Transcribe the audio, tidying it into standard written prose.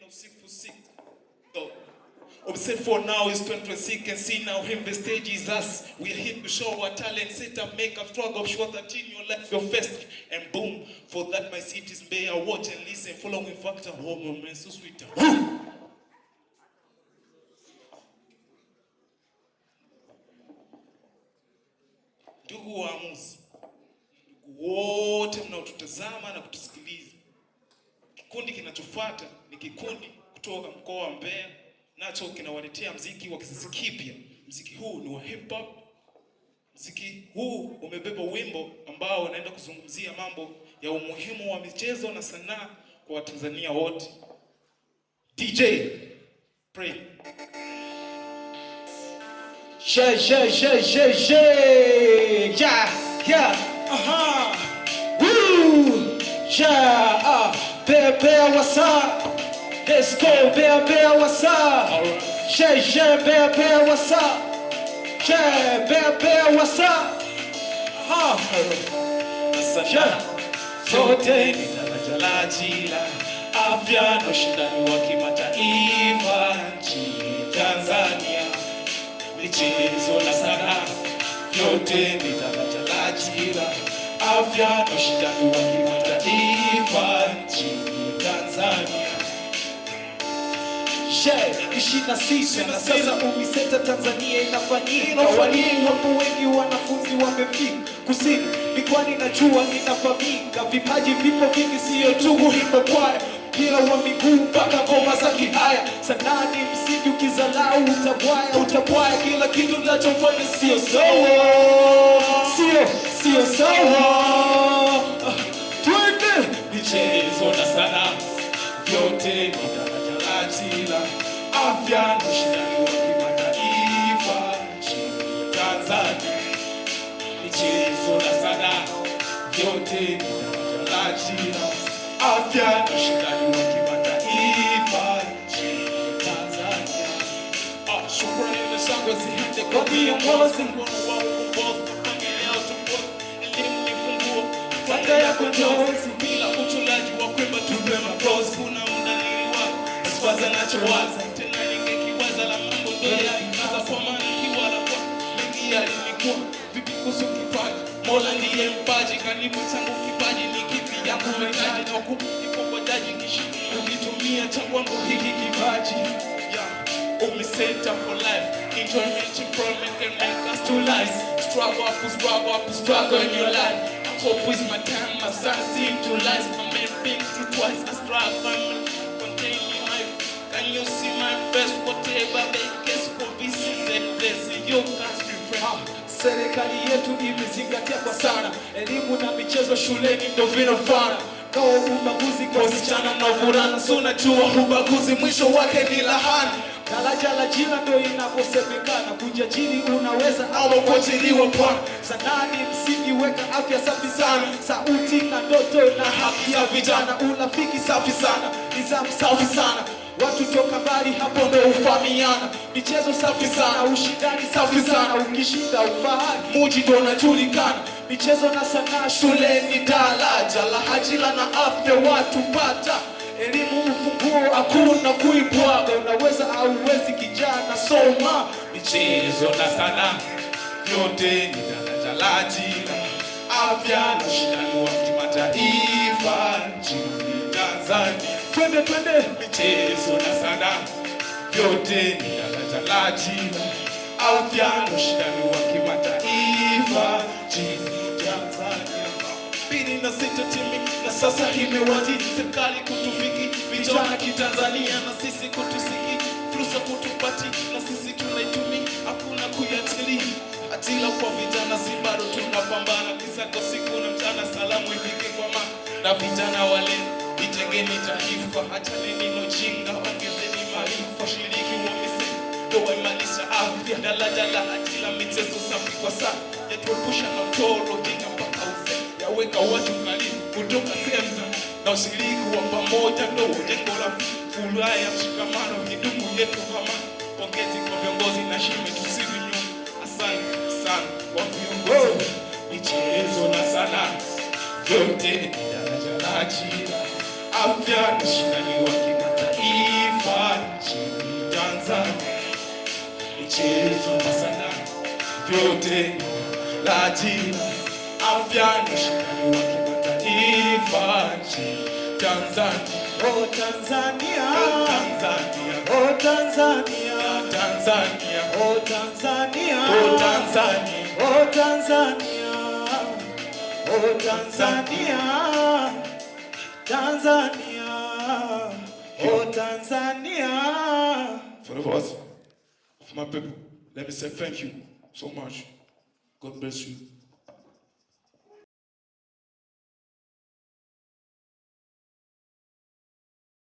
no sick for sick. Though. Obsessed for now is 2026 and see now him the stage is us. We are here to show our talent, set up, make up, struggle, show that in your life your first and boom. For that my cities may I watch and listen, following factor, oh man, so sweet. Ndugu waamuzi, wote mnaotutazama na kutusikiliza, kikundi kinachofuata ni kikundi kutoka mkoa wa Mbeya, nacho kinawaletea mziki wa kizazi kipya. Mziki huu ni wa hip hop. Mziki huu umebeba wimbo ambao unaenda kuzungumzia mambo ya umuhimu wa michezo na sanaa kwa Watanzania wote. DJ Pray. Woo! Bear, what's up? Let's go, Bear, what's up? Bear, what's up? Bear, what's up? Sote ni daraja la ajira, afya na ushindani wa kimataifa nchini Tanzania. Michezo na sanaa, yote ni daraja la ajira, afya na ushindani wa kimataifa nchini Tanzania. 26 na sasa UMISETA Tanzania inafanyika. Walimu wapo wengi, wanafunzi wamefika kusini. Mikwani najua inafahamika, vipaji vipo vingi, sio tu kuimba kwaya, mpira wa miguu mpaka ngoma za kihaya. Sanaa ni msingi, ukizalau utabwaya. Kila kitu tunachofanya sio sawa, sio sawa. Twende michezo na sanaa, yote ni daraja la ajira, afya na ushindani wa kimataifa nchini Tanzania. Michezo na sanaa, yote ni daraja la ajira, afya na ushindani wa kimataifa nchini Tanzania. Shukrani na shangwe ziende kwa viongozi, mkono wao ukombozi, kupangilia utukufu, elimu ni funguo, fata yako njozi, bila uchulaji wa kwemba tupe makozi. Kuna muda niliwaza, sifaza nachowaza, tena ningekiwaza la mambo ndo yalikaza kwa maana kiwala kwa mengi yalinikuwa. Vipi kuhusu kipaji? Mola ndiye mpaji, kanipa changu kipaji, ni kipi ya kumetaji na kukipo kwa jaji kishi ukitumia changu wangu hiki kipaji. UMISETA for life, enjoyment, employment can make us to life. Struggle in your life. I hope with my time, my son seem to life. My main thing to twice, I strive, I'm containing life. Can you see my best, whatever they guess for visit that place in your country, friend? Serikali yetu imezingatia kwa sana elimu na michezo shuleni ndio vinafana. Kwa ubaguzi kwa wasichana na wavulana, so najua ubaguzi mwisho wake ni lahana. Daraja la ajira ndio inaposemekana, kujiajiri unaweza au kuajiriwa bwana. Sanaa ni msingi, weka afya safi sana, sauti na ndoto na haki ya vijana. Urafiki safi sana, nidhamu safi sana, watu toka mbali hapo ndio ufahamiana. Michezo safi sana, ushindani safi sana, ukishinda ufahari muji ndio unajulikana. Michezo na sanaa shuleni, daraja la ajira na afya watu pata. Elimu ufunguo, hakuna kuibwaga, unaweza au uwezi kijana soma. Michezo na sanaa, yote ni daraja la ajira, afya na ushindani wa kimataifa nchini Tanzania. Twende michezo na sanaa, yote ni daraja la ajira, afya na ushindani wa kimataifa nchini Tanzania. 26 timi na sasa imewajiri, serikali kutufiki, vijana kitanzania na sisi kutusiki, fursa kutupati na sisi tunaitumia, hakuna kuyatili. Ajira kwa vijana si bado tunapambana, kisako siku na mchana, salamu ifike kwa mama na vijana wale. Itengeni taifa, achaneni na ujinga, ongezeni maarifa, shiriki UMISETA ndio waimarisha afya. Daraja la ajira, michezo safi kwa sana, yatuepusha na utoro, jinga mpaka uzee, yaweka watu karibu kutoka sehemu na ushiriki wa pamoja ndio jengo la furaha ya mshikamano, kidumu yetu kama. Pongezi kwa viongozi na shime, tusirudi nyuma. Asante sana kwa viongozi. Michezo na sanaa, yote ni daraja la ajira, afya na ushindani wa kimataifa. michezo na sanaa, vyote la ajira, afya na ushindani wa kimataifa nchini Tanzania. Oh Tanzania, Tanzania, oh Tanzania, Tanzania, oh Tanzania, oh Tanzania, oh Tanzania, oh Tanzania, Tanzania, oh Tanzania. For the voice of my people, let me say thank you so much. God bless you.